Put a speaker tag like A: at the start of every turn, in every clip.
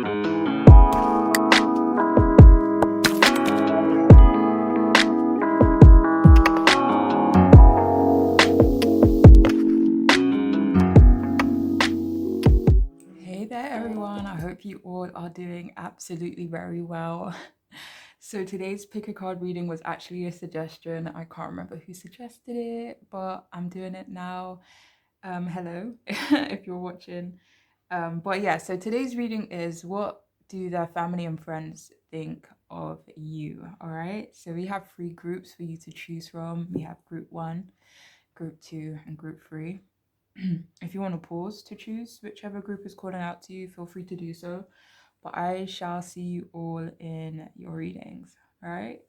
A: Hey there, everyone. I hope you all are doing absolutely very well. So, today's pick a card reading was actually a suggestion. I can't remember who suggested it, but I'm doing it now. Hello, if you're watching. But yeah, so today's reading is what do their family and friends think of you? All right. So, we have three groups for you to choose from. We have group one, group two, and group three. If you want to pause to choose whichever group is calling out to you, feel free to do so. But I shall see you all in your readings. All right.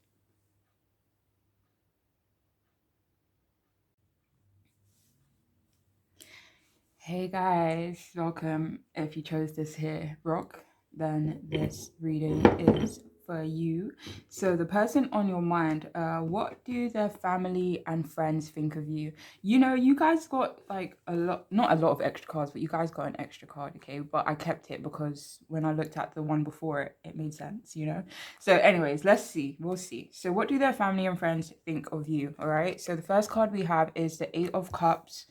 A: Hey guys, welcome. If you chose this here rock, then this reading is for you. So the person on your mind, what do their family and friends think of you? You know, you guys got like a lot, not a lot of extra cards, but you guys got an extra card, okay? But I kept it because when I looked at the one before it, it made sense, you know? So anyways, let's see. We'll see. So what do their family and friends think of you? All right. So the first card we have is the Eight of Cups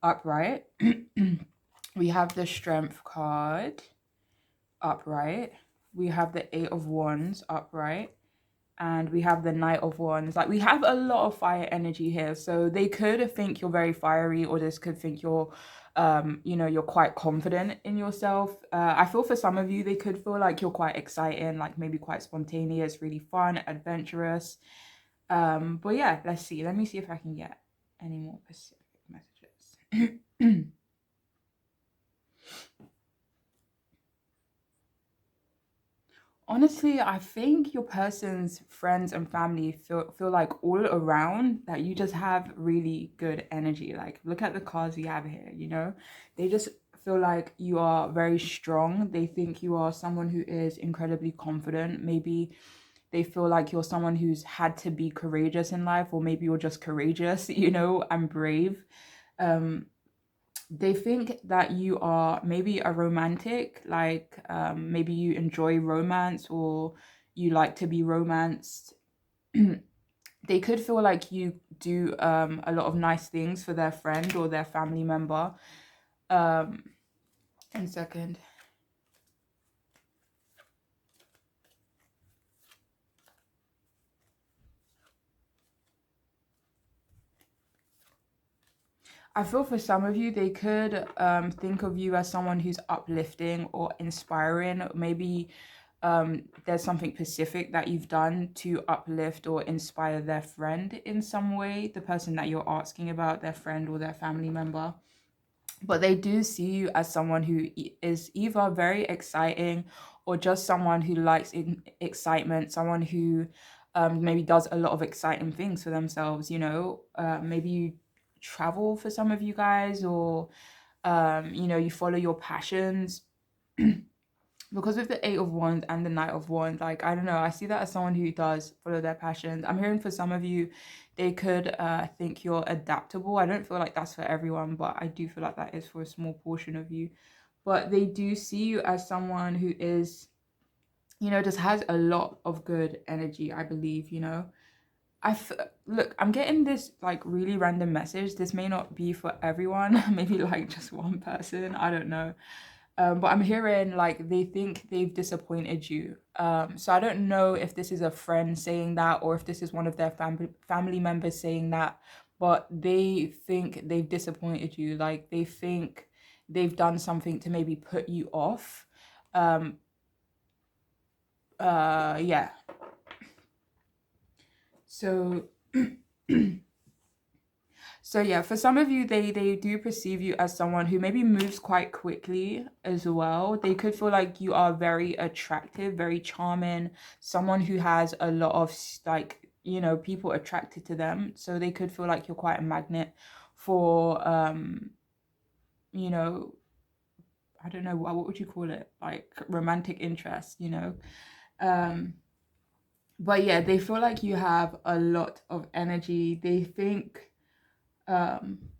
A: upright. We have the Strength card upright. We have the Eight of Wands upright. And we have the Knight of Wands. Like, we have a lot of fire energy here. So they could think you're very fiery, or this could think you're, you know, you're quite confident in yourself. I feel for some of you, they could feel like you're quite exciting, like maybe quite spontaneous, really fun, adventurous. But yeah, let's see. Let me see if I can get any more specific messages. Honestly, I think your person's friends and family feel like all around that you just have really good energy. Like, look at the cards we have here, you know? They just feel like you are very strong. They think you are someone who is incredibly confident. Maybe they feel like you're someone who's had to be courageous in life, or maybe you're just courageous, you know, and brave. Um, they think that you are maybe a romantic, like maybe you enjoy romance, or you like to be romanced. They could feel like you do a lot of nice things for their friend or their family member. um one second. I feel for some of you, they could think of you as someone who's uplifting or inspiring. Maybe there's something specific that you've done to uplift or inspire their friend in some way, the person that you're asking about, their friend or their family member. But they do see you as someone who is either very exciting, or just someone who likes excitement, someone who maybe does a lot of exciting things for themselves, you know. Maybe you travel, for some of you guys, or you know, you follow your passions. Because with the Eight of Wands and the Knight of Wands, like, I don't know, I see that as someone who does follow their passions. I'm hearing for some of you, they could think you're adaptable. I don't feel like that's for everyone, but I do feel like that is for a small portion of you. But they do see you as someone who is, you know, just has a lot of good energy, I believe, you know. Look, I'm getting this like really random message. This may not be for everyone, maybe like just one person, I don't know. But I'm hearing like they think they've disappointed you. So I don't know if this is a friend saying that, or if this is one of their family members saying that, but they think they've disappointed you. Like, they think they've done something to maybe put you off. Um, yeah. So So yeah, for some of you, they do perceive you as someone who maybe moves quite quickly as well. They could feel like you are very attractive, very charming, someone who has a lot of like, you know, people attracted to them. So they could feel like you're quite a magnet for you know, I don't know, what would you call it? Like romantic interest, you know. Um but yeah, they feel like you have a lot of energy. They think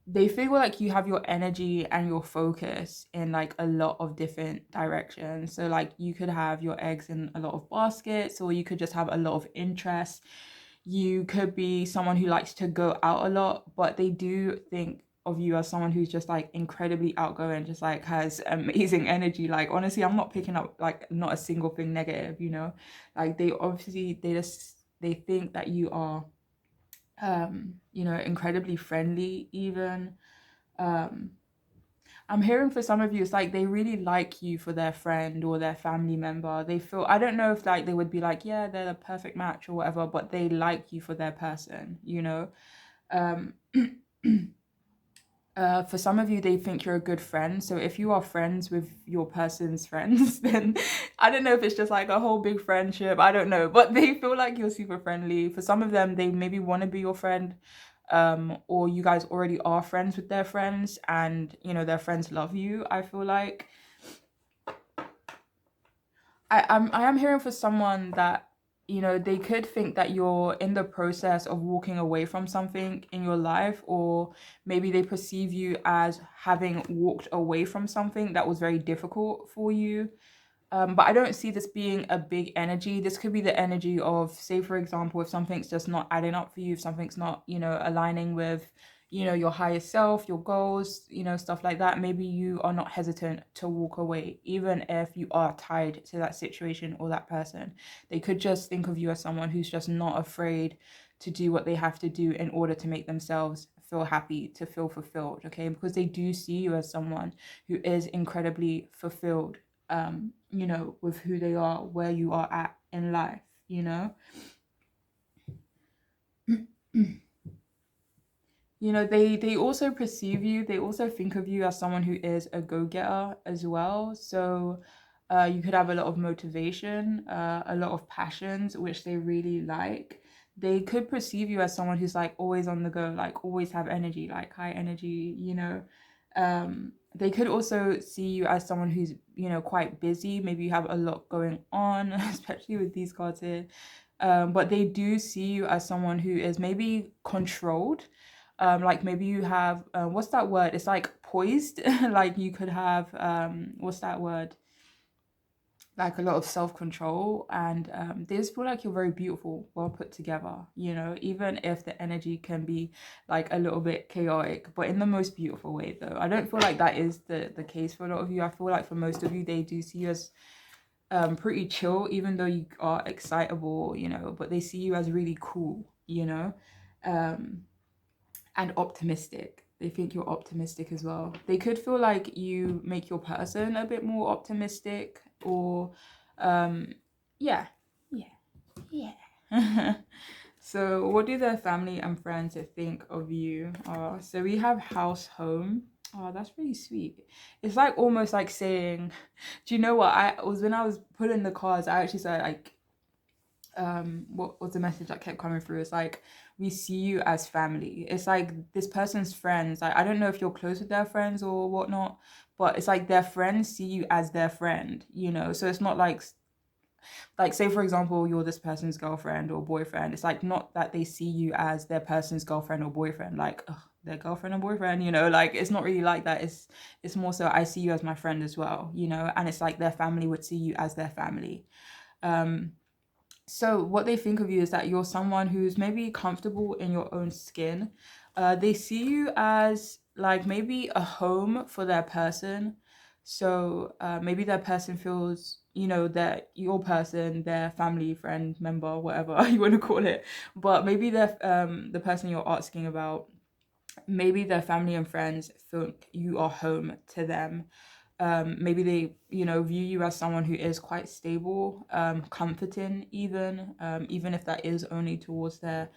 A: they feel like you have your energy and your focus in like a lot of different directions. So like you could have your eggs in a lot of baskets, or you could just have a lot of interest. You could be someone who likes to go out a lot, but they do think of you as someone who's just like incredibly outgoing, just like has amazing energy. Like honestly, I'm not picking up like not a single thing negative, you know. Like they obviously they think that you are you know, incredibly friendly even. Um I'm hearing for some of you, it's like they really like you for their friend or their family member. They feel, I don't know if like they would be like, yeah, they're the perfect match or whatever, but they like you for their person, you know? Um, for some of you, they think you're a good friend. So if you are friends with your person's friends, then I don't know if it's just like a whole big friendship. I don't know, but they feel like you're super friendly. For some of them, they maybe want to be your friend, or you guys already are friends with their friends, and you know their friends love you. I feel like I am hearing for someone that, you know, they could think that you're in the process of walking away from something in your life, or maybe they perceive you as having walked away from something that was very difficult for you. But I don't see this being a big energy. This could be the energy of, say, for example, if something's just not adding up for you, if something's not, you know, aligning with, you know, your higher self, your goals, you know, stuff like that. Maybe you are not hesitant to walk away, even if you are tied to that situation or that person. They could just think of you as someone who's just not afraid to do what they have to do in order to make themselves feel happy, to feel fulfilled, okay? Because they do see you as someone who is incredibly fulfilled, you know, with who they are, where you are at in life, you know. You know, they also perceive you, they also think of you as someone who is a go-getter as well. So you could have a lot of motivation, a lot of passions, which they really like. They could perceive you as someone who's like always on the go, like always have energy, like high energy, you know. They could also see you as someone who's, you know, quite busy. Maybe you have a lot going on, especially with these cards here. But they do see you as someone who is maybe controlled. Like maybe you have what's that word? It's like poised. Like you could have what's that word? Like a lot of self-control, and they just feel like you're very beautiful, well put together, you know, even if the energy can be like a little bit chaotic, but in the most beautiful way though. I don't feel like that is the case for a lot of you. I feel like for most of you, they do see you as pretty chill, even though you are excitable, you know, but they see you as really cool, you know. um and optimistic. They think you're optimistic as well. They could feel like you make your person a bit more optimistic, or um yeah, yeah, yeah. So what do their family and friends think of you? So we have house, home. Oh, that's really sweet. It's like almost like saying, do you know what I was, when I was pulling the cards, I actually said like, what was the message that kept coming through? It's like, we see you as family. It's like this person's friends, like I don't know if you're close with their friends or whatnot, but it's like their friends see you as their friend, you know. So it's not like say for example you're this person's girlfriend or boyfriend. It's like not that they see you as their person's girlfriend or boyfriend, like ugh, their girlfriend or boyfriend, you know. Like it's not really like that. It's more so, I see you as my friend as well, you know. And it's like their family would see you as their family. So what they think of you is that you're someone who's maybe comfortable in your own skin. They see you as like maybe a home for their person. So maybe their person feels, you know, that your person, their family, friend, member, whatever you want to call it, but maybe the person you're asking about, maybe their family and friends think you are home to them. Maybe they, you know, view you as someone who is quite stable, comforting even, even if that is only towards their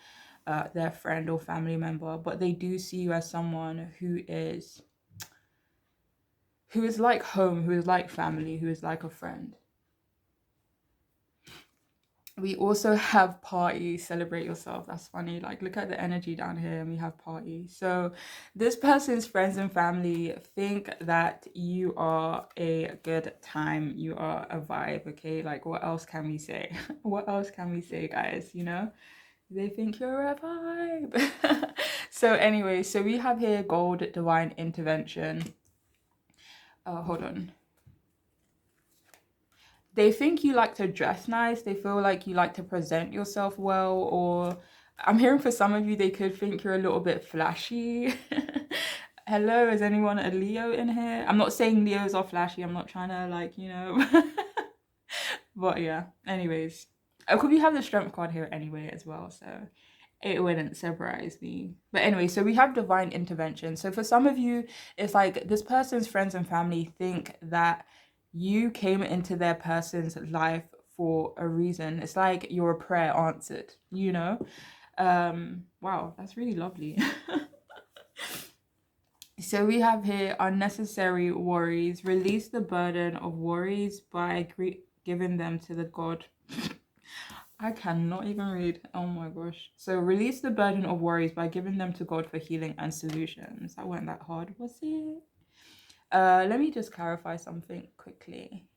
A: friend or family member. But they do see you as someone who is like home, who is like family, who is like a friend. We also have party, celebrate yourself. That's funny. Like, look at the energy down here, and we have party. So, this person's friends and family think that you are a good time. You are a vibe, okay? Like, what else can we say? What else can we say, guys? You know? They think you're a vibe. So anyway, so we have here gold, divine intervention. Hold on. They think you like to dress nice. They feel like you like to present yourself well, or I'm hearing for some of you, they could think you're a little bit flashy. Hello, is anyone a Leo in here? I'm not saying Leos are flashy. I'm not trying to like, you know. But yeah, anyways. Could we have the strength card here anyway as well? So it wouldn't surprise me. But anyway, so we have divine intervention. So for some of you, it's like this person's friends and family think that you came into their person's life for a reason. It's like you're a prayer answered, you know? Wow, that's really lovely. So we have here unnecessary worries. Release the burden of worries by giving them to the God. I cannot even read. Oh my gosh. So release the burden of worries by giving them to God for healing and solutions. That weren't that hard, was it? Let me just clarify something quickly.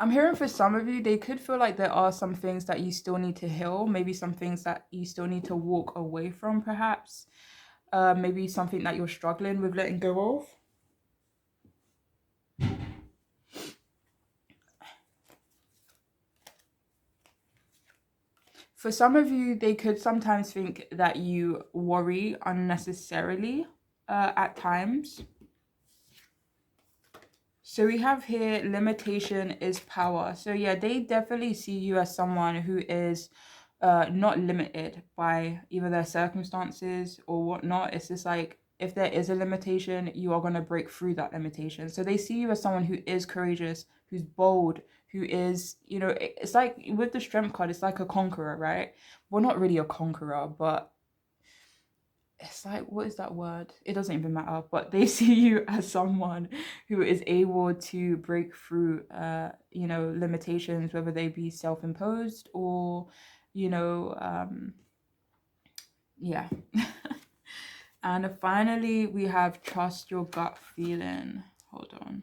A: I'm hearing for some of you, they could feel like there are some things that you still need to heal. Maybe some things that you still need to walk away from, perhaps. Maybe something that you're struggling with letting go of. For some of you, they could sometimes think that you worry unnecessarily at times. So we have here limitation is power. So yeah, they definitely see you as someone who is not limited by either their circumstances or whatnot. It's just like if there is a limitation, you are going to break through that limitation. So they see you as someone who is courageous, who's bold, who is, you know, it's like with the strength card, it's like a conqueror, right? Well, not really a conqueror, but it's like, what is that word? It doesn't even matter, but they see you as someone who is able to break through you know, limitations, whether they be self-imposed or, you know, yeah. And finally we have trust your gut feeling. Hold on.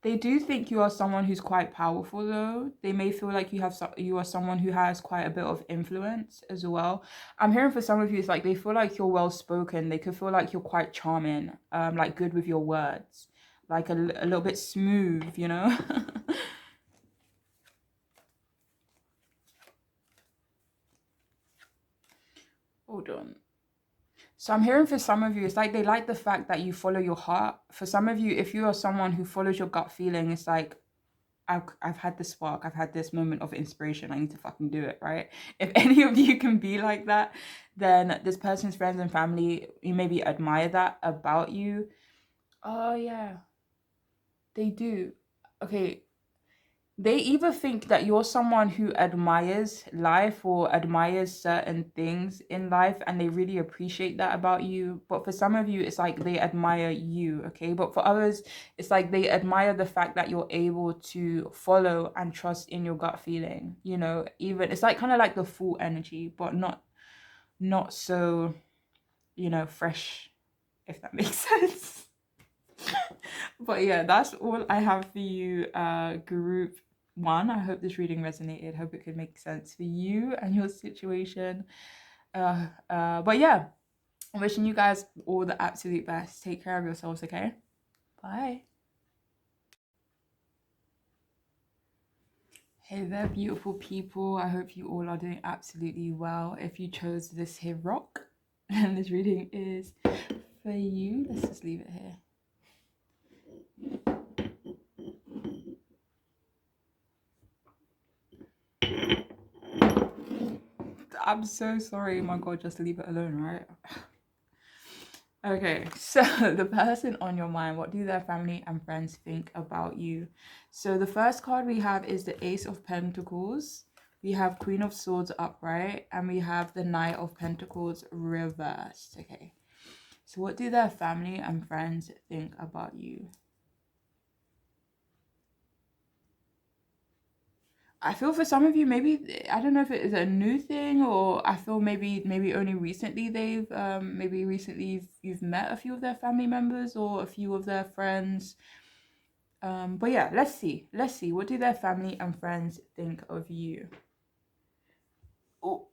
A: They do think you are someone who's quite powerful, though. They may feel like you are someone who has quite a bit of influence as well. I'm hearing for some of you, it's like they feel like you're well spoken. They could feel like you're quite charming, like good with your words, like a little bit smooth, you know. Hold on. So I'm hearing for some of you, it's like they like the fact that you follow your heart. For some of you, if you are someone who follows your gut feeling, it's like, I've had this spark, I've had this moment of inspiration, I need to fucking do it, right? If any of you can be like that, then this person's friends and family, you maybe admire that about you. Oh yeah, they do. Okay, they either think that you're someone who admires life or admires certain things in life, and they really appreciate that about you. But for some of you, it's like they admire you, okay? But for others, it's like they admire the fact that you're able to follow and trust in your gut feeling, you know? Even it's like kind of like the full energy, but not so, you know, fresh, if that makes sense. But yeah, that's all I have for you, group one. I hope this reading resonated. Hope it could make sense for you and your situation. But yeah, I'm wishing you guys all the absolute best. Take care of yourselves, okay? Bye. Hey there, beautiful people. I hope you all are doing absolutely well. If you chose this here rock, and this reading is for you, let's just leave it here. I'm so sorry. My God, just leave it alone, right? Okay, so the person on your mind, what do their family and friends think about you? So the first card we have is the Ace of Pentacles. We have Queen of Swords upright, and we have the Knight of Pentacles reversed. Okay, so what do their family and friends think about you? I feel for some of you, maybe I don't know if it is a new thing, or I feel maybe only recently they've maybe recently you've met a few of their family members or a few of their friends. But yeah, let's see, what do their family and friends think of you? Oh,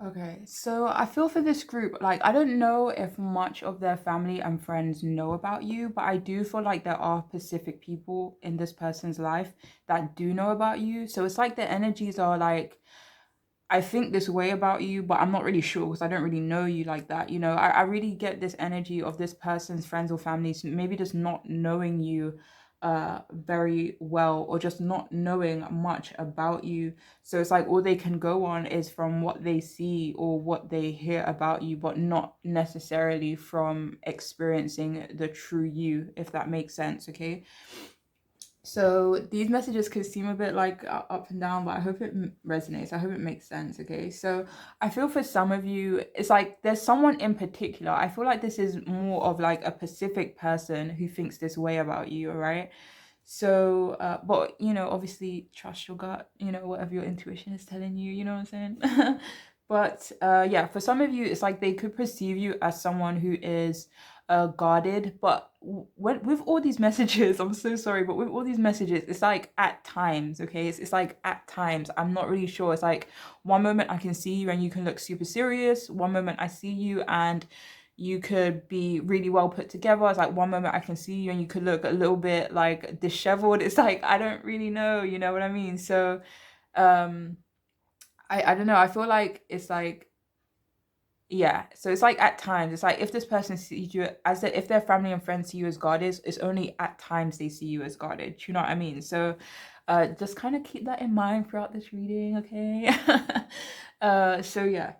A: okay, so I feel for this group, like, I don't know if much of their family and friends know about you, but I do feel like there are specific people in this person's life that do know about you. So it's like the energies are like, I think this way about you, but I'm not really sure because I don't really know you like that. You know, I really get this energy of this person's friends or families maybe just not knowing you very well, or just not knowing much about you. So it's like all they can go on is from what they see or what they hear about you, but not necessarily from experiencing the true you, if that makes sense, okay? So these messages could seem a bit like up and down, but I hope it resonates. I hope it makes sense. Okay. So I feel for some of you, it's like there's someone in particular. I feel like this is more of like a specific person who thinks this way about you. All right. So, but you know, obviously trust your gut, you know, whatever your intuition is telling you, you know what I'm saying? But yeah, for some of you, it's like they could perceive you as someone who is guarded. But when with all these messages, I'm so sorry, but with all these messages, it's like at times, okay, it's like at times, I'm not really sure. It's like one moment I can see you and you can look super serious. One moment I see you and you could be really well put together. It's like one moment I can see you and you could look a little bit like disheveled. It's like I don't really know, you know what I mean? So um I don't know. I feel like it's like, yeah. So it's like at times, it's like if this person sees you as if their family and friends see you as guarded, it's only at times they see you as guarded. Do you know what I mean? So just kind of keep that in mind throughout this reading, okay? So yeah.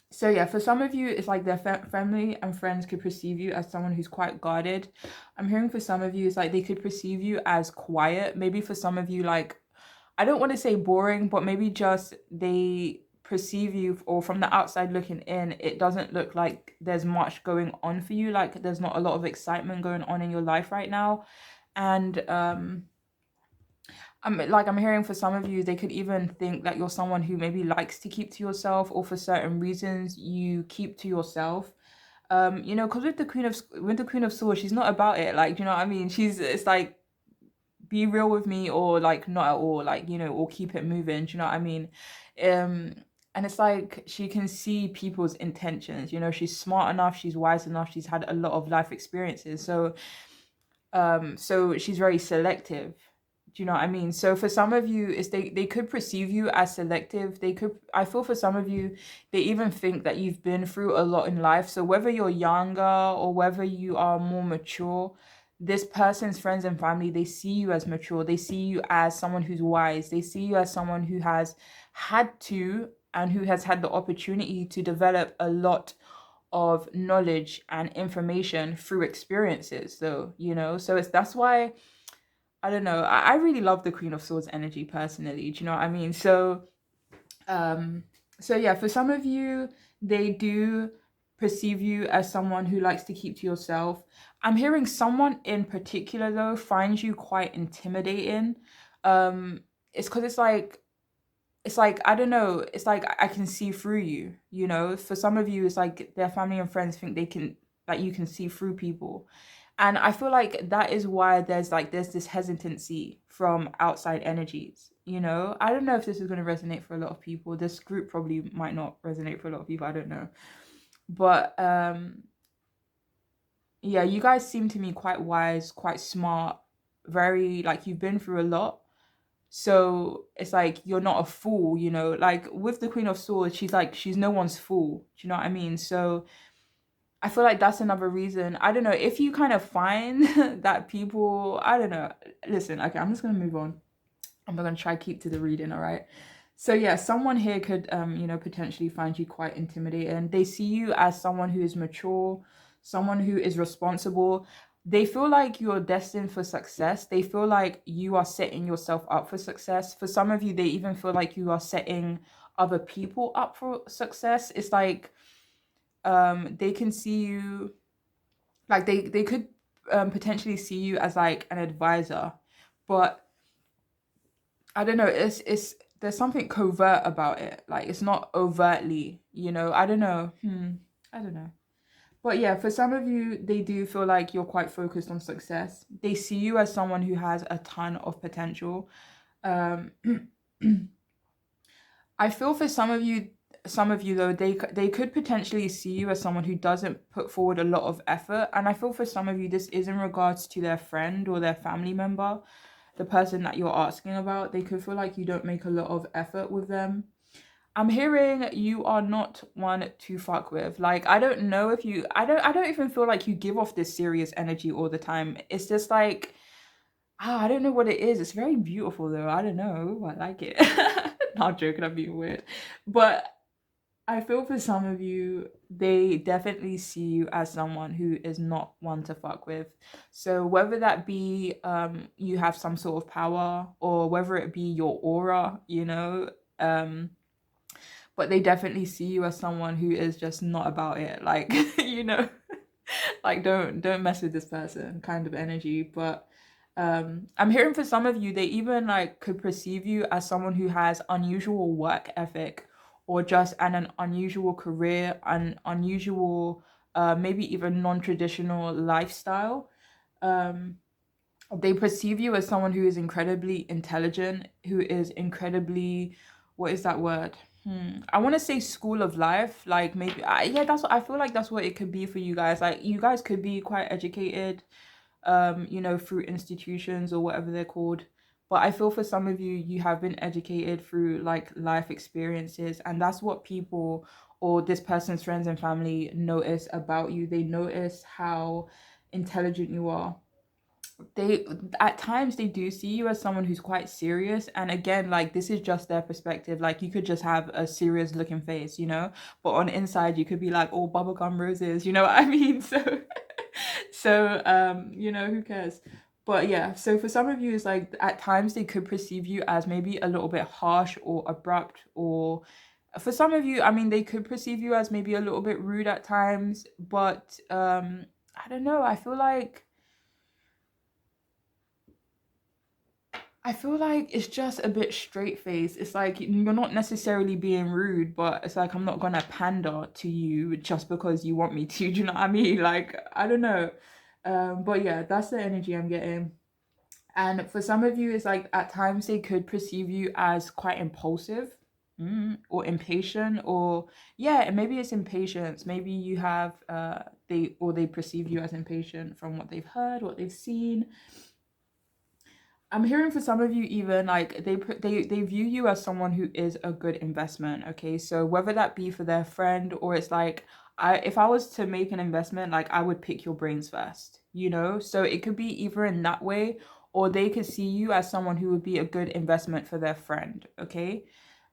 A: So yeah, for some of you, it's like their family and friends could perceive you as someone who's quite guarded. I'm hearing for some of you, it's like they could perceive you as quiet. Maybe for some of you, like, I don't want to say boring, but maybe just they perceive you, or from the outside looking in, it doesn't look like there's much going on for you. Like there's not a lot of excitement going on in your life right now. And I'm hearing for some of you, they could even think that you're someone who maybe likes to keep to yourself, or for certain reasons you keep to yourself. You know, because with the Queen of Swords, she's not about it. Like, you know what I mean? It's like, be real with me, or like not at all, like, you know, or keep it moving. Do you know what I mean? Um, and it's like she can see people's intentions. You know, she's smart enough, she's wise enough, she's had a lot of life experiences. So she's very selective. Do you know what I mean? So for some of you, is they could perceive you as selective. They could, I feel for some of you, they even think that you've been through a lot in life. So whether you're younger or whether you are more mature, this person's friends and family, they see you as mature. They see you as someone who's wise. They see you as someone who has had to, and who has had the opportunity to develop a lot of knowledge and information through experiences, though, you know. So it's that's why, I don't know, I really love the Queen of Swords energy personally. Do you know what I mean? Um so yeah, for some of you, they do perceive you as someone who likes to keep to yourself. I'm hearing someone in particular though finds you quite intimidating. It's because it's like I don't know, it's like I can see through you, you know. For some of you, it's like their family and friends think they can, that you can see through people. And I feel like that is why there's this hesitancy from outside energies, you know. I don't know if this is going to resonate for a lot of people. This group probably might not resonate for a lot of people, I don't know. But yeah, you guys seem to me quite wise, quite smart, very, like, you've been through a lot. So it's like you're not a fool, you know. Like with the Queen of Swords, she's like, she's no one's fool. Do you know what I mean? So I feel like that's another reason. I don't know if you kind of find that people, I don't know. Listen, okay, I'm just gonna move on. I'm gonna try keep to the reading, all right? So yeah, someone here could you know, potentially find you quite intimidating. They see you as someone who is mature, someone who is responsible. They feel like you're destined for success. They feel like you are setting yourself up for success. For some of you, they even feel like you are setting other people up for success. It's like they can see you, like they could potentially see you as like an advisor, but I don't know, it's there's something covert about it. Like it's not overtly, I don't know. I don't know. But yeah, for some of you, they do feel like you're quite focused on success. They see you as someone who has a ton of potential. Um, I feel for some of you though, they could potentially see you as someone who doesn't put forward a lot of effort. And I feel for some of you, this is in regards to their friend or their family member, the person that you're asking about. They could feel like you don't make a lot of effort with them. I'm hearing you are not one to fuck with. Like, I don't know if you, I don't even feel like you give off this serious energy all the time. It's just like, I don't know what it is. It's very beautiful though. I don't know. I like it. Not joking, I'm being weird. But I feel for some of you, they definitely see you as someone who is not one to fuck with. So whether that be you have some sort of power, or whether it be your aura, but they definitely see you as someone who is just not about it. Like, like don't mess with this person kind of energy. But I'm hearing for some of you, they even like could perceive you as someone who has unusual work ethic, or just an unusual career, an unusual maybe even non-traditional lifestyle. They perceive you as someone who is incredibly intelligent, who is incredibly, what is that word? I want to say school of life. Like maybe, yeah, that's what I feel like. That's what it could be for you guys. Like you guys could be quite educated, through institutions or whatever they're called. But I feel for some of you, you have been educated through like life experiences, and that's what people or this person's friends and family notice about you. They notice how intelligent you are. They at times they do see you as someone who's quite serious, and again, like this is just their perspective. Like you could just have a serious looking face, but on the inside you could be like all bubblegum roses, you know what I mean? So who cares? But yeah, so for some of you, it's like at times they could perceive you as maybe a little bit harsh or abrupt, or for some of you, I mean, they could perceive you as maybe a little bit rude at times. But I don't know, I feel like it's just a bit straight faced. It's like you're not necessarily being rude, but it's like I'm not gonna pander to you just because you want me to. Do you know what I mean? Like, I don't know. But yeah, that's the energy I'm getting. And for some of you, it's like at times they could perceive you as quite impulsive, or impatient, or yeah, and maybe it's impatience. Maybe you have they perceive you as impatient from what they've heard, what they've seen. I'm hearing for some of you even like they view you as someone who is a good investment. Okay, so whether that be for their friend, or it's like if I was to make an investment, like I would pick your brains first. So it could be either in that way, or they could see you as someone who would be a good investment for their friend. Okay,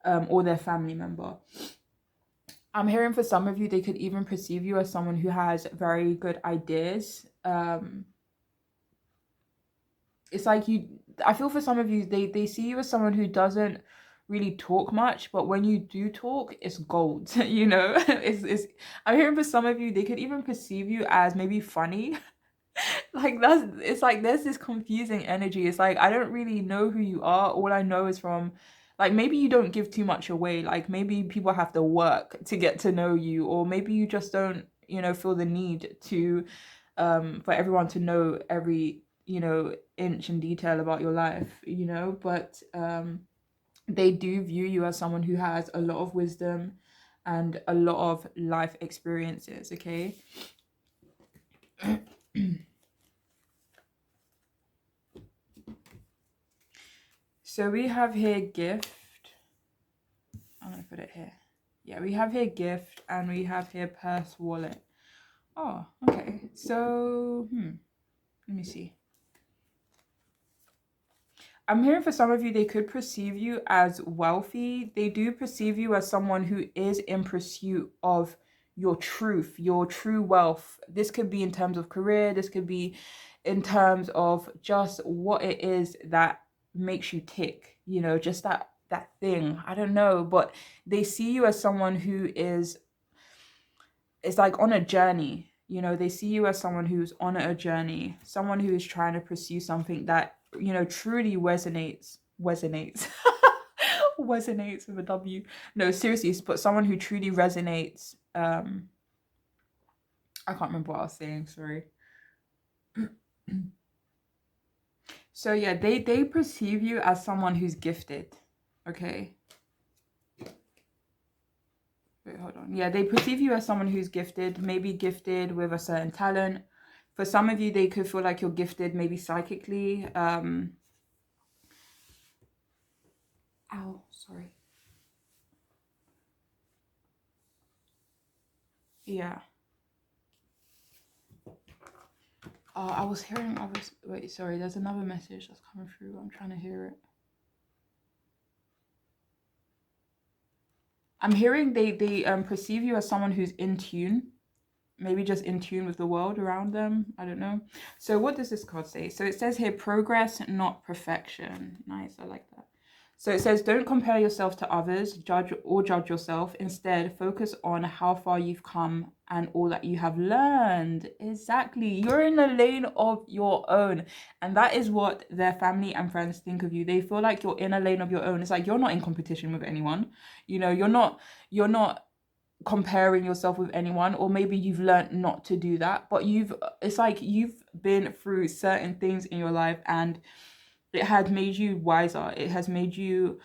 A: or their family member. I'm hearing for some of you, they could even perceive you as someone who has very good ideas. It's like I feel for some of you, they see you as someone who doesn't really talk much, but when you do talk, it's gold. It's I'm hearing for some of you, they could even perceive you as maybe funny. Like it's like there's this confusing energy. It's like I don't really know who you are. All I know is from, like, maybe you don't give too much away. Like maybe people have to work to get to know you, or maybe you just don't feel the need to for everyone to know every inch and detail about your life. But they do view you as someone who has a lot of wisdom and a lot of life experiences. Okay. So we have here gift. I'm gonna put it here. Yeah, we have here gift, and we have here purse, wallet. Oh, okay. So let me see. I'm hearing for some of you, they could perceive you as wealthy. They do perceive you as someone who is in pursuit of your truth, your true wealth. This could be in terms of career. This could be in terms of just what it is that makes you tick, just that thing. I don't know, but they see you as someone who is like on a journey. You know, they see you as someone who's on a journey, someone who is trying to pursue something that, you know, truly resonates resonates with a W. No, seriously, but someone who truly resonates. I can't remember what I was saying, sorry. So yeah, they perceive you as someone who's gifted. Okay. Wait, hold on. Yeah, they perceive you as someone who's gifted, maybe gifted with a certain talent. For some of you, they could feel like you're gifted, maybe psychically. Ow, sorry. Yeah. Wait, sorry, there's another message that's coming through. I'm trying to hear it. I'm hearing they perceive you as someone who's in tune, maybe just in tune with the world around them. I don't know. So what does this card say? So it says here, progress, not perfection. Nice, I like that. So it says, don't compare yourself to others, judge yourself. Instead, focus on how far you've come and all that you have learned. Exactly. You're in a lane of your own. And that is what their family and friends think of you. They feel like you're in a lane of your own. It's like you're not in competition with anyone. You know, you're not comparing yourself with anyone, or maybe you've learned not to do that, but it's like you've been through certain things in your life and it has made you wiser, it has made you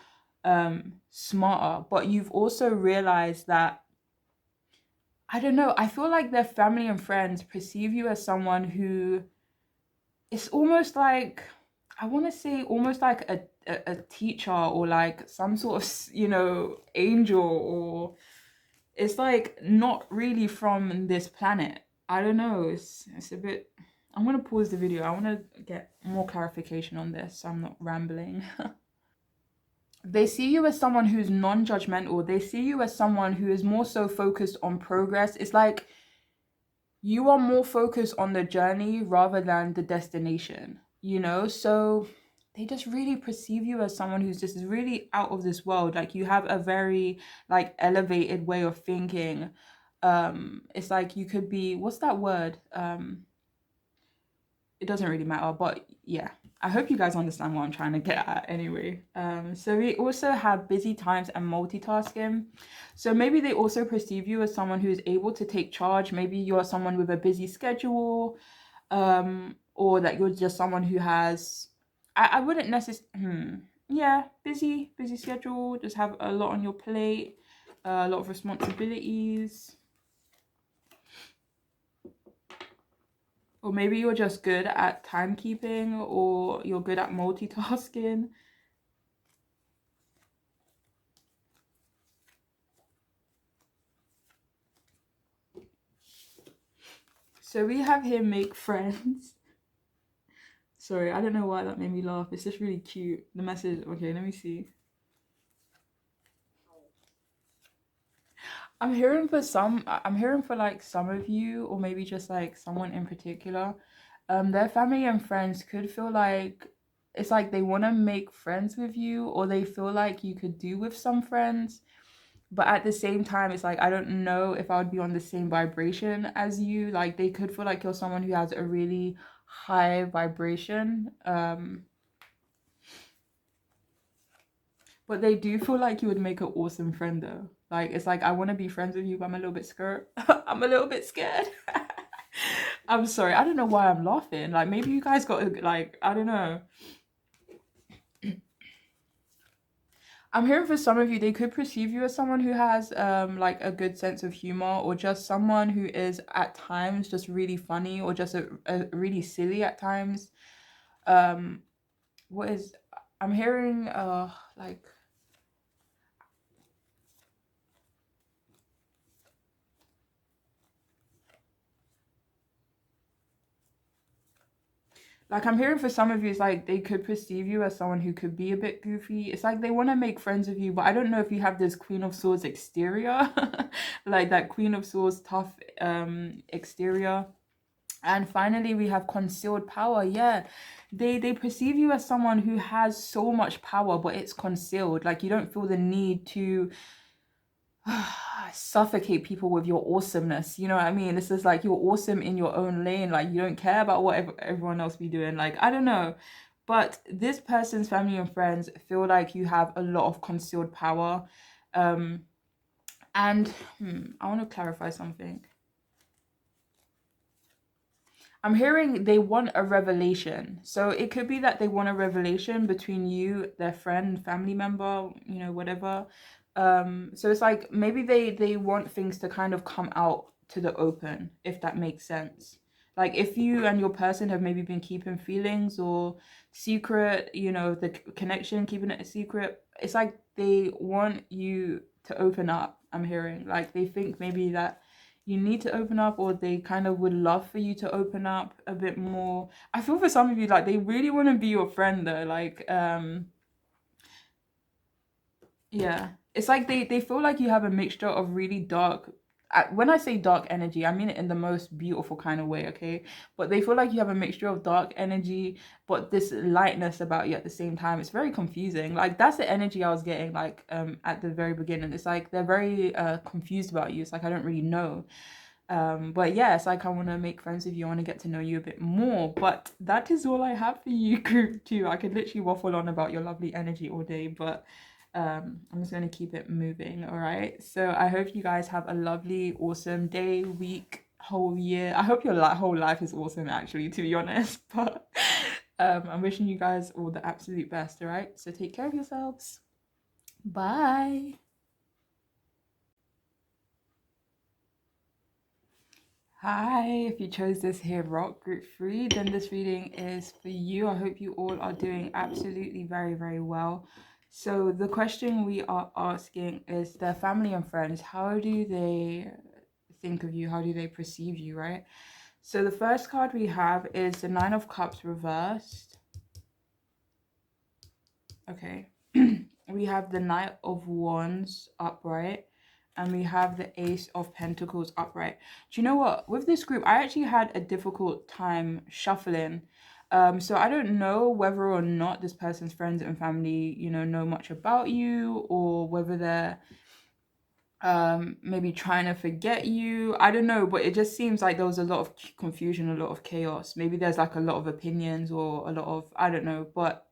A: smarter, but you've also realized that, I don't know, I feel like their family and friends perceive you as someone who is almost like, I want to say almost like a teacher, or like some sort of, you know, angel, or it's like not really from this planet. I don't know. It's a bit. I'm gonna pause the video. I want to get more clarification on this, so I'm not rambling. They see you as someone who's non-judgmental. They see you as someone who is more so focused on progress. It's like you are more focused on the journey rather than the destination, you know? So they just really perceive you as someone who's just really out of this world. Like you have a very like elevated way of thinking. It's like you could be, what's that word? It doesn't really matter, but yeah, I hope you guys understand what I'm trying to get at anyway. So we also have busy times and multitasking. So maybe they also perceive you as someone who's able to take charge. Maybe you're someone with a busy schedule, or that you're just someone who has, I wouldn't necessarily, yeah, busy schedule, just have a lot on your plate, a lot of responsibilities. Or maybe you're just good at timekeeping, or you're good at multitasking. So we have here, make friends. Sorry, I don't know why that made me laugh. It's just really cute. The message, okay, let me see. I'm hearing for like some of you, or maybe just like someone in particular. Their family and friends could feel like it's like they want to make friends with you, or they feel like you could do with some friends. But at the same time, it's like I don't know if I would be on the same vibration as you. Like they could feel like you're someone who has a really high vibration. But they do feel like you would make an awesome friend though. Like it's like I want to be friends with you, but I'm a little bit scared. I'm a little bit scared. I'm sorry. I don't know why I'm laughing. Like maybe you guys got like, I don't know. I'm hearing for some of you, they could perceive you as someone who has like a good sense of humor, or just someone who is at times just really funny, or just a really silly at times. Um, what is I'm hearing like I'm hearing for some of you, it's like they could perceive you as someone who could be a bit goofy. It's like they want to make friends with you, but I don't know if you have this Queen of Swords exterior, like that Queen of Swords tough exterior. And finally, we have concealed power. Yeah, they perceive you as someone who has so much power, but it's concealed. Like you don't feel the need to suffocate people with your awesomeness. You know what I mean? This is like you're awesome in your own lane. Like you don't care about what everyone else be doing. Like I don't know. But this person's family and friends feel like you have a lot of concealed power. Um, and I want to clarify something. I'm hearing they want a revelation. So it could be that they want a revelation between you, their friend, family member, whatever. So it's like maybe they want things to kind of come out to the open, if that makes sense. Like if you and your person have maybe been keeping feelings or secret, the connection, keeping it a secret, it's like they want you to open up. I'm hearing like they think maybe that you need to open up, or they kind of would love for you to open up a bit more. I feel for some of you like they really want to be your friend though. Like yeah, it's like they feel like you have a mixture of really dark, when I say dark energy, I mean it in the most beautiful kind of way, okay? But they feel like you have a mixture of dark energy, but this lightness about you at the same time. It's very confusing. Like that's the energy I was getting like at the very beginning. It's like they're very confused about you. It's like I don't really know. But yeah, it's like I want to make friends with you. I want to get to know you a bit more. But that is all I have for you, group two. I could literally waffle on about your lovely energy all day, but I'm just going to keep it moving. All right. So I hope you guys have a lovely, awesome day, week, whole year. I hope your whole life is awesome, actually, to be honest. But I'm wishing you guys all the absolute best. All right. So take care of yourselves. Bye. Hi, if you chose this here rock group 3, then this reading is for you. I hope you all are doing absolutely very, very well. So the question we are asking is their family and friends, how do they think of you? How do they perceive you, right? So the first card we have is the Nine of Cups reversed. Okay. We have the Knight of Wands upright. And we have the Ace of Pentacles upright. Do you know what? With this group, I actually had a difficult time shuffling. So I don't know whether or not this person's friends and family, know much about you, or whether they're maybe trying to forget you. I don't know, but it just seems like there was a lot of confusion, a lot of chaos. Maybe there's like a lot of opinions or a lot of, I don't know, but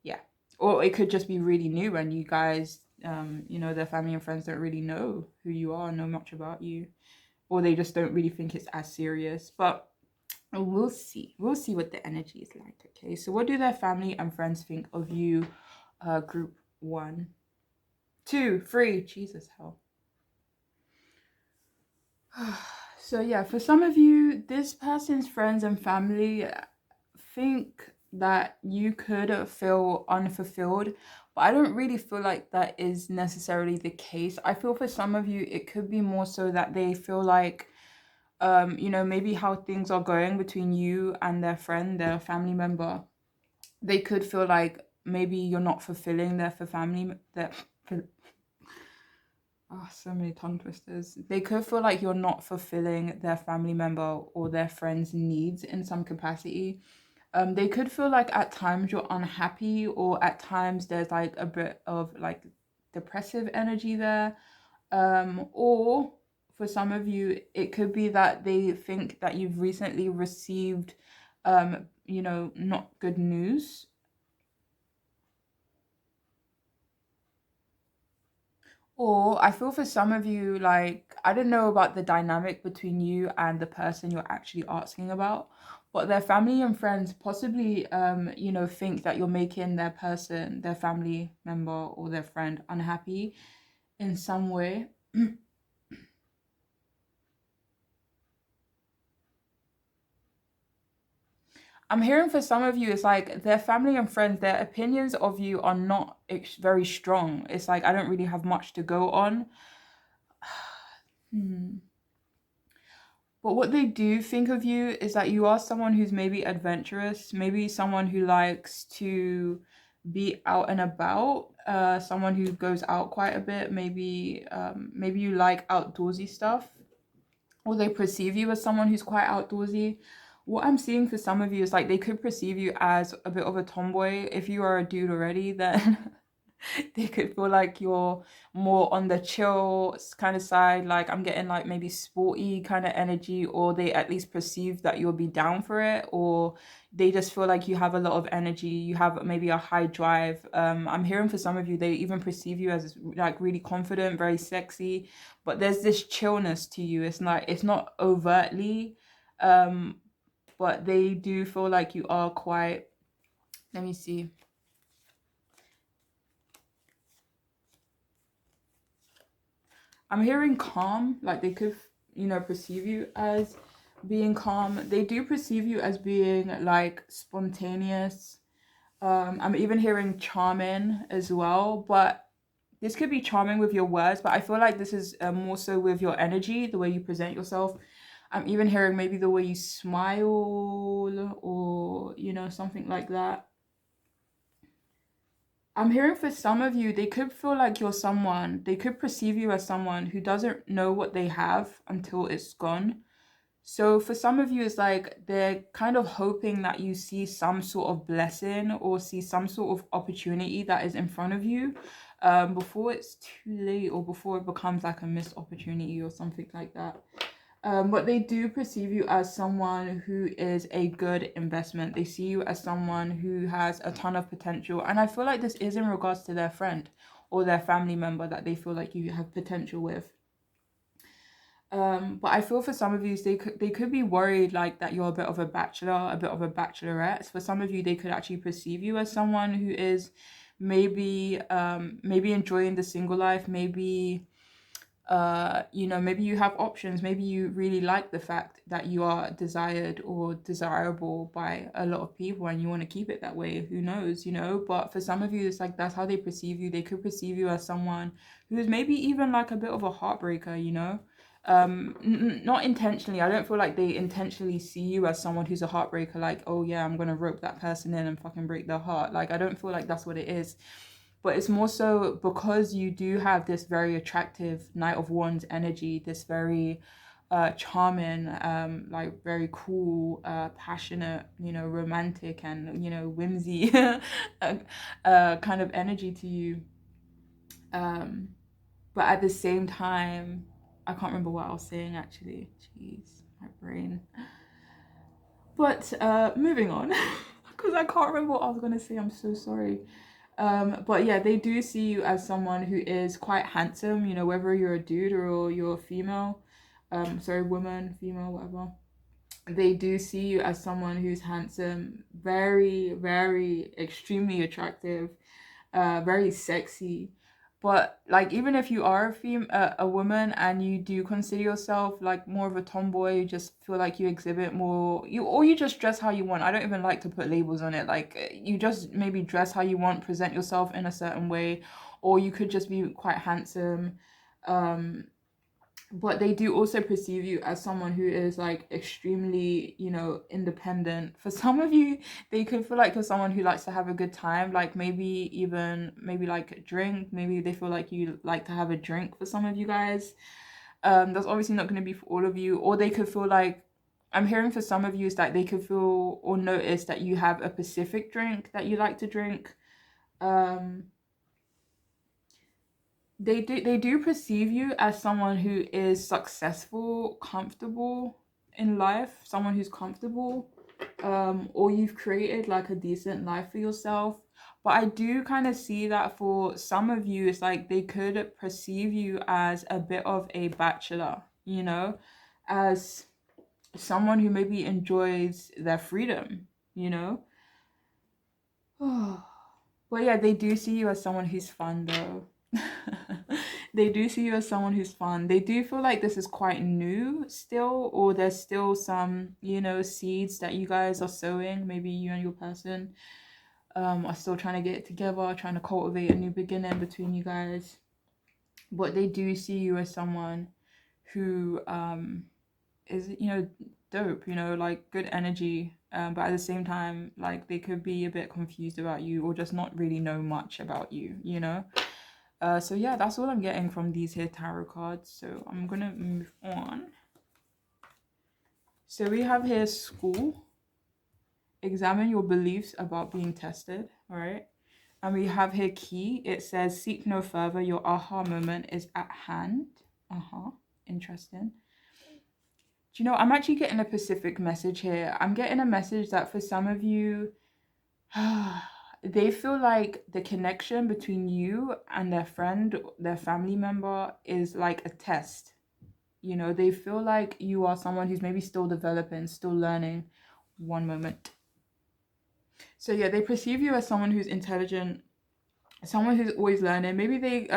A: yeah. Or it could just be really new and you guys their family and friends don't really know who you are, know much about you, or they just don't really think it's as serious. But we'll see what the energy is like. Okay, so what do their family and friends think of you? Group 1, 2, 3, Jesus hell. So yeah, for some of you, this person's friends and family think that you could feel unfulfilled, but I don't really feel like that is necessarily the case. I feel for some of you it could be more so that they feel like maybe how things are going between you and their friend, their family member, they could feel like maybe you're not fulfilling their oh, so many tongue twisters. They could feel like you're not fulfilling their family member or their friend's needs in some capacity. They could feel like at times you're unhappy, or at times there's like a bit of like depressive energy there. Or for some of you, it could be that they think that you've recently received, not good news. Or I feel for some of you, like, I don't know about the dynamic between you and the person you're actually asking about, but their family and friends possibly, think that you're making their family member or their friend unhappy in some way. I'm hearing for some of you, it's like their family and friends, their opinions of you are not very strong. It's like, I don't really have much to go on. But what they do think of you is that you are someone who's maybe adventurous, maybe someone who likes to be out and about, someone who goes out quite a bit. Maybe you like outdoorsy stuff, or they perceive you as someone who's quite outdoorsy. What I'm seeing for some of you is like they could perceive you as a bit of a tomboy. If you are a dude already, then They could feel like you're more on the chill kind of side. Like I'm getting like maybe sporty kind of energy, or they at least perceive that you'll be down for it, or they just feel like you have a lot of energy. You have maybe a high drive. I'm hearing for some of you, they even perceive you as like really confident, very sexy, but there's this chillness to you. It's not overtly, um, but they do feel like you are quite. Let me see. I'm hearing calm, like they could, perceive you as being calm. They do perceive you as being like spontaneous. I'm even hearing charming as well, but this could be charming with your words, but I feel like this is more so with your energy, the way you present yourself. I'm even hearing maybe the way you smile or, something like that. I'm hearing for some of you, they could feel like you're someone, they could perceive you as someone who doesn't know what they have until it's gone. So for some of you, it's like they're kind of hoping that you see some sort of blessing or see some sort of opportunity that is in front of you before it's too late or before it becomes like a missed opportunity or something like that. But they do perceive you as someone who is a good investment. They see you as someone who has a ton of potential. And I feel like this is in regards to their friend or their family member that they feel like you have potential with. But I feel for some of you, they could be worried like that you're a bit of a bachelor, a bit of a bachelorette. For some of you, they could actually perceive you as someone who is maybe enjoying the single life, maybe maybe you have options, maybe you really like the fact that you are desired or desirable by a lot of people and you want to keep it that way. Who knows, but for some of you, it's like that's how they perceive you. They could perceive you as someone who is maybe even like a bit of a heartbreaker, not intentionally. I don't feel like they intentionally see you as someone who's a heartbreaker, like, oh yeah, I'm gonna rope that person in and fucking break their heart. Like, I don't feel like that's what it is, but it's more so because you do have this very attractive Knight of Wands energy, this very charming, like very cool, passionate, romantic and, whimsy kind of energy to you. Um, but at the same time, I can't remember what I was saying actually. Jeez, my brain. But moving on, because I can't remember what I was gonna say. I'm so sorry. But yeah, they do see you as someone who is quite handsome, whether you're a dude or you're a female, sorry, woman, female, whatever. They do see you as someone who's handsome, very, very extremely attractive, very sexy. But like even if you are a woman and you do consider yourself like more of a tomboy, you just feel like you exhibit more you just dress how you want. I don't even like to put labels on it. Like you just maybe dress how you want, present yourself in a certain way, or you could just be quite handsome. Um but they do also perceive you as someone who is like extremely, independent. For some of you, they could feel like you're someone who likes to have a good time, like maybe like a drink. Maybe they feel like you like to have a drink for some of you guys. That's obviously not going to be for all of you. Or they could feel like, I'm hearing for some of you is that they could feel or notice that you have a specific drink that you like to drink. um they do perceive you as someone who is successful, comfortable in life, someone who's comfortable, or you've created like a decent life for yourself. But I do kind of see that for some of you, it's like they could perceive you as a bit of a bachelor, as someone who maybe enjoys their freedom, you know. But yeah, they do see you as someone who's fun though. They do see you as someone who's fun. They do feel like this is quite new still, or there's still some, seeds that you guys are sowing. Maybe you and your person are still trying to get it together, trying to cultivate a new beginning between you guys. But they do see you as someone who is, dope, like good energy. But at the same time, like they could be a bit confused about you or just not really know much about you. So yeah, that's all I'm getting from these here tarot cards. So I'm gonna move on. So we have here school. Examine your beliefs about being tested. All right. And we have here key. It says, seek no further. Your aha moment is at hand. Interesting. Do you know, I'm actually getting a specific message here. I'm getting a message that for some of you, they feel like the connection between you and their friend, their family member, is like a test. You know, they feel like you are someone who's maybe still developing, still learning. One moment. So yeah, they perceive you as someone who's intelligent, someone who's always learning. Maybe they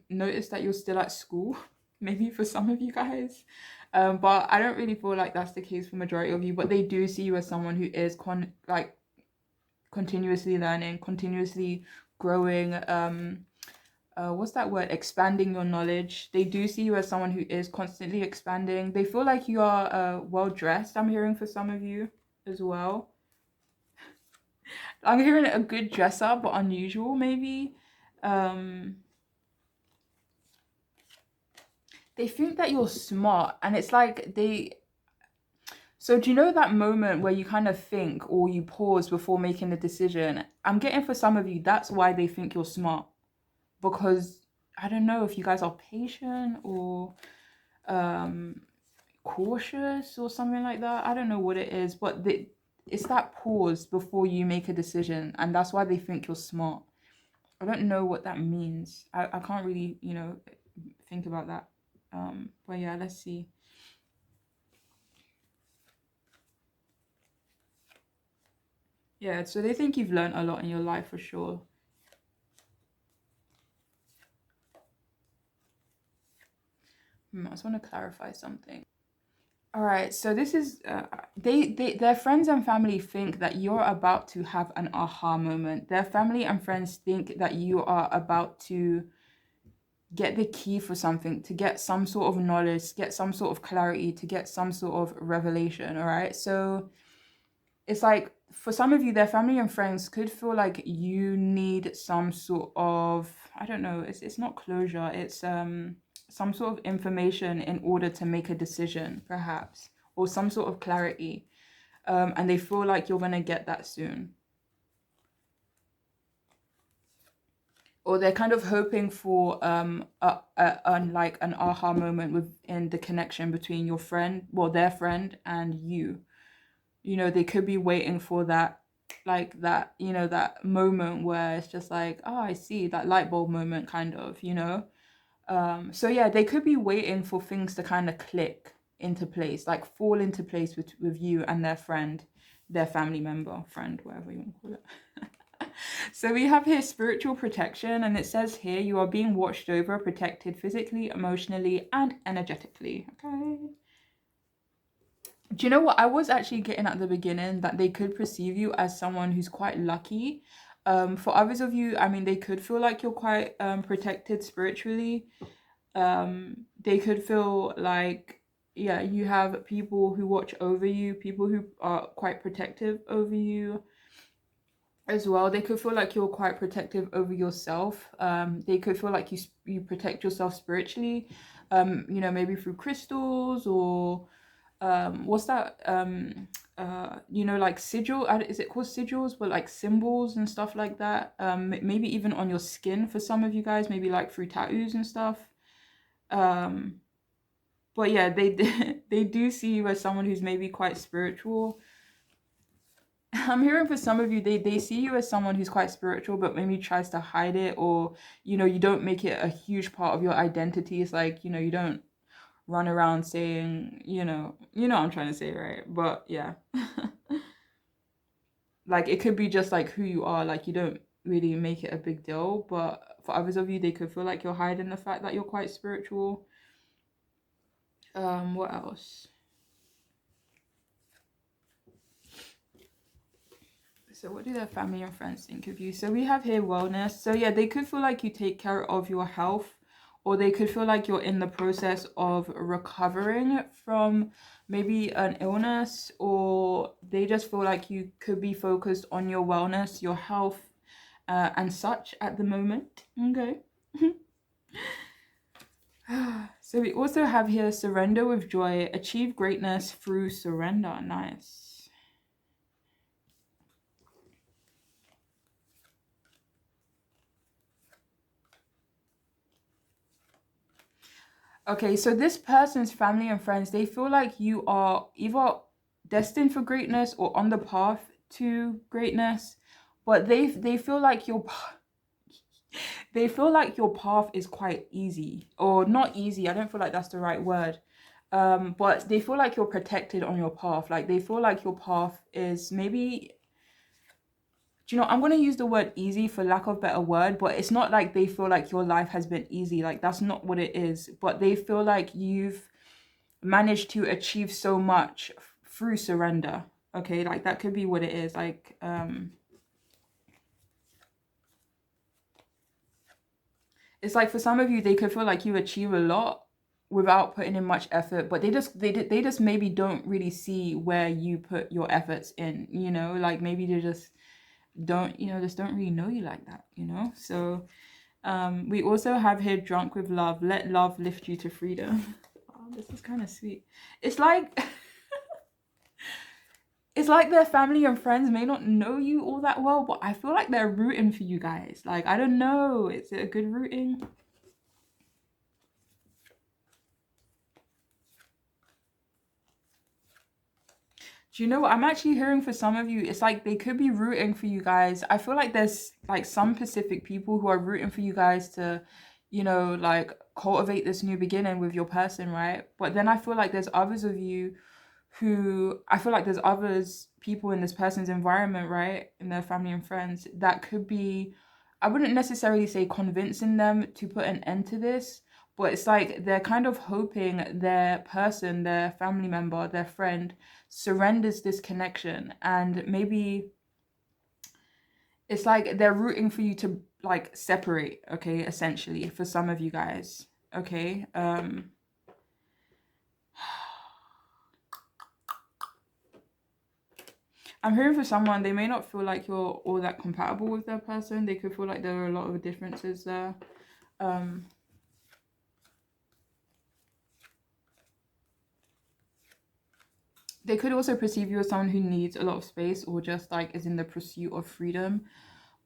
A: notice that you're still at school, maybe for some of you guys. But I don't really feel like that's the case for majority of you. But they do see you as someone who is continuously learning, continuously growing. What's that word? Expanding your knowledge. They do see you as someone who is constantly expanding. They feel like you are well dressed. I'm hearing for some of you as well. I'm hearing a good dresser, but unusual maybe. They think that you're smart, and it's like so do you know that moment where you kind of think or you pause before making a decision? I'm getting for some of you, that's why they think you're smart. Because I don't know if you guys are patient or cautious or something like that. I don't know what it is, but it's that pause before you make a decision, and that's why they think you're smart. I don't know what that means. I can't really, think about that. But yeah, let's see. Yeah, so they think you've learned a lot in your life for sure. I just want to clarify something. All right, so this is their friends and family think that you're about to have an aha moment. Their family and friends think that you are about to get the key for something, to get some sort of knowledge, to get some sort of clarity, to get some sort of revelation. All right, so it's like for some of you, their family and friends could feel like you need some sort of, I don't know, it's not closure, it's some sort of information in order to make a decision, perhaps, or some sort of clarity. And they feel like you're gonna get that soon. Or they're kind of hoping for like an aha moment within the connection between your friend, well, their friend and you. You know, they could be waiting for that, like that, that moment where it's just like, oh, I see, that light bulb moment kind of, so yeah, they could be waiting for things to kind of click into place, like fall into place with you and their friend, their family member, friend, whatever you want to call it. So we have here spiritual protection, and it says here you are being watched over, protected physically, emotionally, and energetically. Okay. Do you know what I was actually getting at the beginning, that they could perceive you as someone who's quite lucky. For others of you, I mean, they could feel like you're quite protected spiritually. They could feel like, yeah, you have people who watch over you, people who are quite protective over you as well. They could feel like you're quite protective over yourself. They could feel like you protect yourself spiritually, maybe through crystals or what's that, like sigil, is it called sigils, but like symbols and stuff like that. Maybe even on your skin for some of you guys, maybe like through tattoos and stuff. But yeah, they do see you as someone who's maybe quite spiritual. I'm hearing for some of you, they see you as someone who's quite spiritual, but maybe tries to hide it, or you don't make it a huge part of your identity. It's like, you don't run around saying, what I'm trying to say, right? But yeah. Like it could be just like who you are, like you don't really make it a big deal, but for others of you, they could feel like you're hiding the fact that you're quite spiritual. What else? So what do their family and friends think of you? So we have here wellness. So yeah, they could feel like you take care of your health, or they could feel like you're in the process of recovering from maybe an illness, or they just feel like you could be focused on your wellness, your health, and such at the moment. Okay. So we also have here surrender with joy, achieve greatness through surrender. Nice. Okay, so this person's family and friends, they feel like you are either destined for greatness or on the path to greatness, but they feel like they feel like your path is quite easy, or not easy. I don't feel like that's the right word. But they feel like you're protected on your path. Like they feel like your path is maybe, do you know, I'm going to use the word easy for lack of better word, but it's not like they feel like your life has been easy. Like that's not what it is. But they feel like you've managed to achieve so much through surrender. Okay, like that could be what it is. Like, it's like for some of you, they could feel like you achieve a lot without putting in much effort, but they just maybe don't really see where you put your efforts in, you know, like maybe they just don't, you know, just don't really know you like that, you know. So we also have here drunk with love, let love lift you to freedom. Oh, this is kind of sweet. It's like it's like their family and friends may not know you all that well, but I feel like they're rooting for you guys. Like, I don't know, is it a good rooting? Do you know what I'm actually hearing for some of you? It's like they could be rooting for you guys. I feel like there's like some specific people who are rooting for you guys to, you know, like cultivate this new beginning with your person, right? But then I feel like there's others of you who, I feel like there's others, people in this person's environment, right? In their family and friends, that could be, I wouldn't necessarily say convincing them to put an end to this, but it's like they're kind of hoping their person, their family member, their friend surrenders this connection, and maybe it's like they're rooting for you to like separate, okay, essentially for some of you guys, okay. I'm hearing for someone, they may not feel like you're all that compatible with their person. They could feel like there are a lot of differences there. They could also perceive you as someone who needs a lot of space or just like is in the pursuit of freedom.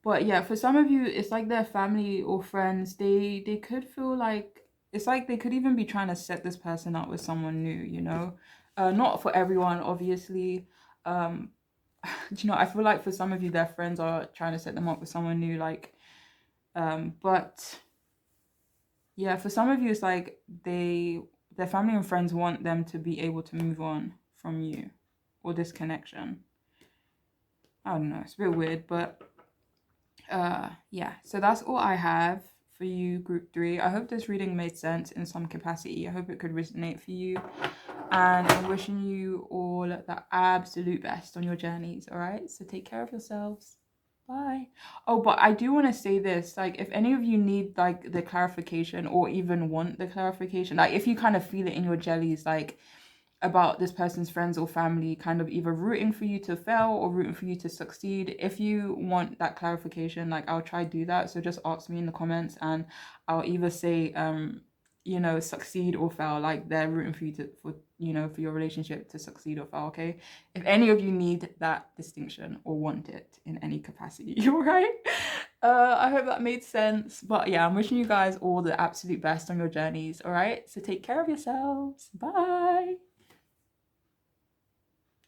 A: But yeah, for some of you, it's like their family or friends, they could feel like it's like they could even be trying to set this person up with someone new, you know? Not for everyone, obviously. Um, you know, I feel like for some of you, their friends are trying to set them up with someone new, like, but yeah, for some of you, it's like their family and friends want them to be able to move on from you or this connection. I don't know, it's a bit weird, but yeah, so that's all I have for you, group 3. I hope this reading made sense in some capacity. I hope it could resonate for you, and I'm wishing you all the absolute best on your journeys. All right, so take care of yourselves. Bye. Oh, but I do want to say this, like if any of you need like the clarification or even want the clarification, like if you kind of feel it in your jellies, like about this person's friends or family kind of either rooting for you to fail or rooting for you to succeed, if you want that clarification, like I'll try to do that. So just ask me in the comments and I'll either say you know, succeed or fail, like they're rooting for you to, for, you know, for your relationship to succeed or fail. Okay, if any of you need that distinction or want it in any capacity, all right. I hope that made sense, but yeah, I'm wishing you guys all the absolute best on your journeys. All right, so take care of yourselves. Bye.